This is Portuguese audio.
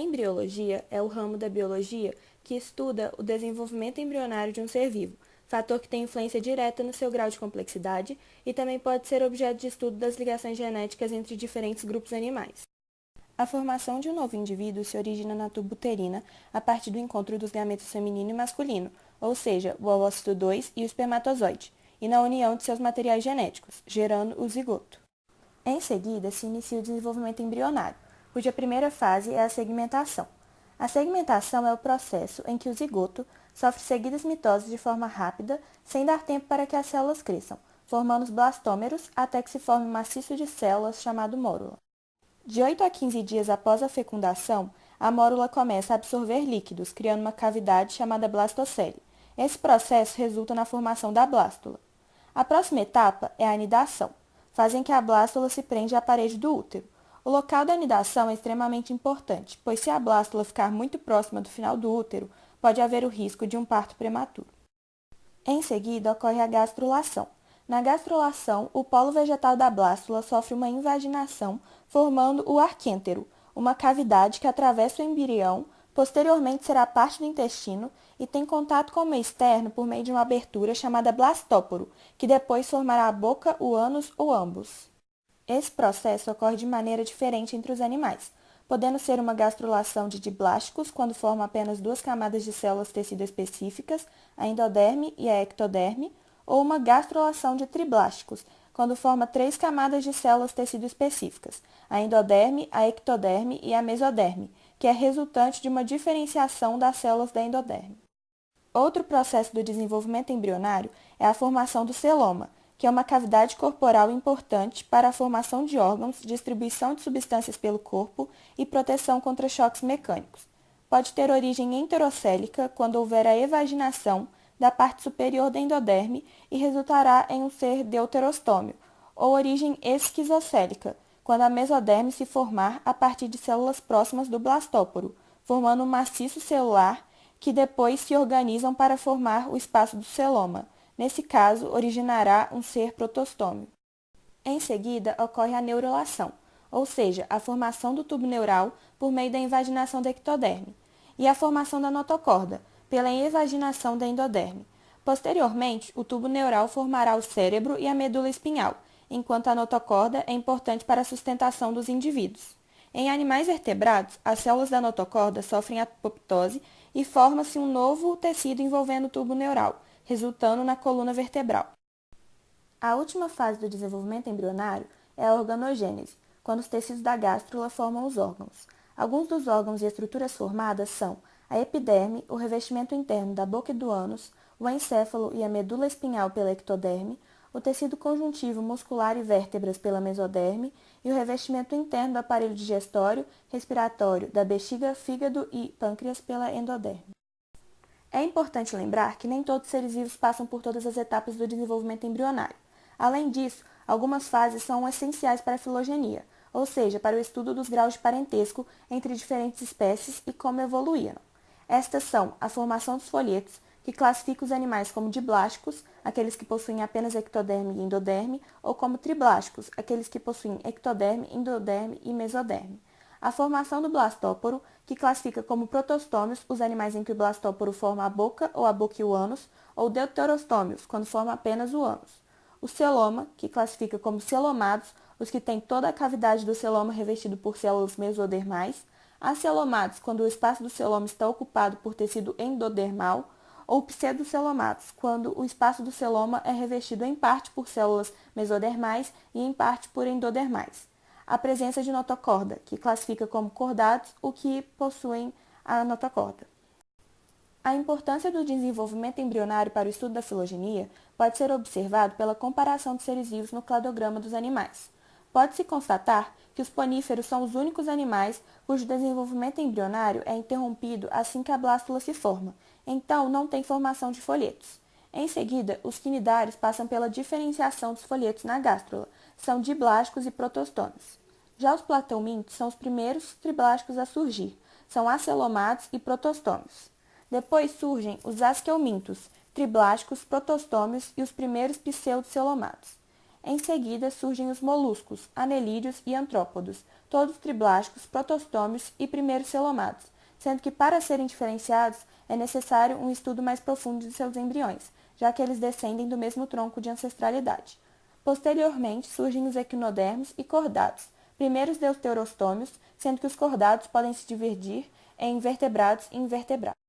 embriologia é o ramo da biologia que estuda o desenvolvimento embrionário de um ser vivo, fator que tem influência direta no seu grau de complexidade e também pode ser objeto de estudo das ligações genéticas entre diferentes grupos animais. A formação de um novo indivíduo se origina na tuba uterina a partir do encontro dos gametas feminino e masculino, ou seja, o ovócito 2 e o espermatozoide, e na união de seus materiais genéticos, gerando o zigoto. Em seguida, se inicia o desenvolvimento embrionário, cuja primeira fase é a segmentação. A segmentação é o processo em que o zigoto sofre seguidas mitoses de forma rápida, sem dar tempo para que as células cresçam, formando os blastômeros até que se forme um maciço de células chamado mórula. De 8 a 15 dias após a fecundação, a mórula começa a absorver líquidos, criando uma cavidade chamada blastocele. Esse processo resulta na formação da blástula. A próxima etapa é a anidação, fazem que a blástula se prende à parede do útero. O local da anidação é extremamente importante, pois se a blástula ficar muito próxima do final do útero, pode haver o risco de um parto prematuro. Em seguida, ocorre a gastrulação. Na gastrulação, o polo vegetal da blástula sofre uma invaginação, formando o arquêntero, uma cavidade que atravessa o embrião, posteriormente será parte do intestino e tem contato com o meio externo por meio de uma abertura chamada blastóporo, que depois formará a boca, o ânus ou ambos. Esse processo ocorre de maneira diferente entre os animais, podendo ser uma gastrulação de diblásticos, quando formam apenas duas camadas de células tecido específicas, a endoderme e a ectoderme, ou uma gastrulação de triblásticos, quando forma três camadas de células tecido específicas, a endoderme, a ectoderme e a mesoderme, que é resultante de uma diferenciação das células da endoderme. Outro processo do desenvolvimento embrionário é a formação do celoma, que é uma cavidade corporal importante para a formação de órgãos, distribuição de substâncias pelo corpo e proteção contra choques mecânicos. Pode ter origem enterocélica quando houver a evaginação da parte superior da endoderme e resultará em um ser deuterostômio, ou origem esquizocélica, quando a mesoderme se formar a partir de células próximas do blastóporo, formando um maciço celular que depois se organizam para formar o espaço do celoma. Nesse caso, originará um ser protostômio. Em seguida, ocorre a neurulação, ou seja, a formação do tubo neural por meio da invaginação da ectoderme, e a formação da notocorda, pela evaginação da endoderme. Posteriormente, o tubo neural formará o cérebro e a medula espinhal, enquanto a notocorda é importante para a sustentação dos indivíduos. Em animais vertebrados, as células da notocorda sofrem apoptose e forma-se um novo tecido envolvendo o tubo neural, resultando na coluna vertebral. A última fase do desenvolvimento embrionário é a organogênese, quando os tecidos da gástrula formam os órgãos. Alguns dos órgãos e estruturas formadas são a epiderme, o revestimento interno da boca e do ânus, o encéfalo e a medula espinhal pela ectoderme, o tecido conjuntivo muscular e vértebras pela mesoderme e o revestimento interno do aparelho digestório, respiratório, da bexiga, fígado e pâncreas pela endoderme. É importante lembrar que nem todos os seres vivos passam por todas as etapas do desenvolvimento embrionário. Além disso, algumas fases são essenciais para a filogenia, ou seja, para o estudo dos graus de parentesco entre diferentes espécies e como evoluíram. Estas são a formação dos folhetos, que classifica os animais como diblásticos, aqueles que possuem apenas ectoderme e endoderme, ou como triblásticos, aqueles que possuem ectoderme, endoderme e mesoderme. A formação do blastóporo, que classifica como protostômios os animais em que o blastóporo forma a boca e o ânus, ou deuterostômios, quando forma apenas o ânus. O celoma, que classifica como celomados os que têm toda a cavidade do celoma revestido por células mesodermais, acelomados, quando o espaço do celoma está ocupado por tecido endodermal, ou pseudocelomatos, quando o espaço do celoma é revestido em parte por células mesodermais e em parte por endodermais. A presença de notocorda, que classifica como cordados o que possuem a notocorda. A importância do desenvolvimento embrionário para o estudo da filogenia pode ser observado pela comparação dos seres vivos no cladograma dos animais. Pode-se constatar que os poníferos são os únicos animais cujo desenvolvimento embrionário é interrompido assim que a blástula se forma, então não tem formação de folhetos. Em seguida, os quinidários passam pela diferenciação dos folhetos na gástrula, são diblásticos e protostômios. Já os plateumintos são os primeiros triblásticos a surgir, são acelomados e protostômios. Depois surgem os asqueumintos, triblásticos, protostômios e os primeiros pseudocelomados. Em seguida, surgem os moluscos, anelídeos e antrópodos, todos triblásticos, protostômios e primeiros celomados, sendo que para serem diferenciados é necessário um estudo mais profundo de seus embriões, já que eles descendem do mesmo tronco de ancestralidade. Posteriormente, surgem os equinodermos e cordados, primeiros deuterostômios, sendo que os cordados podem se dividir em vertebrados e invertebrados.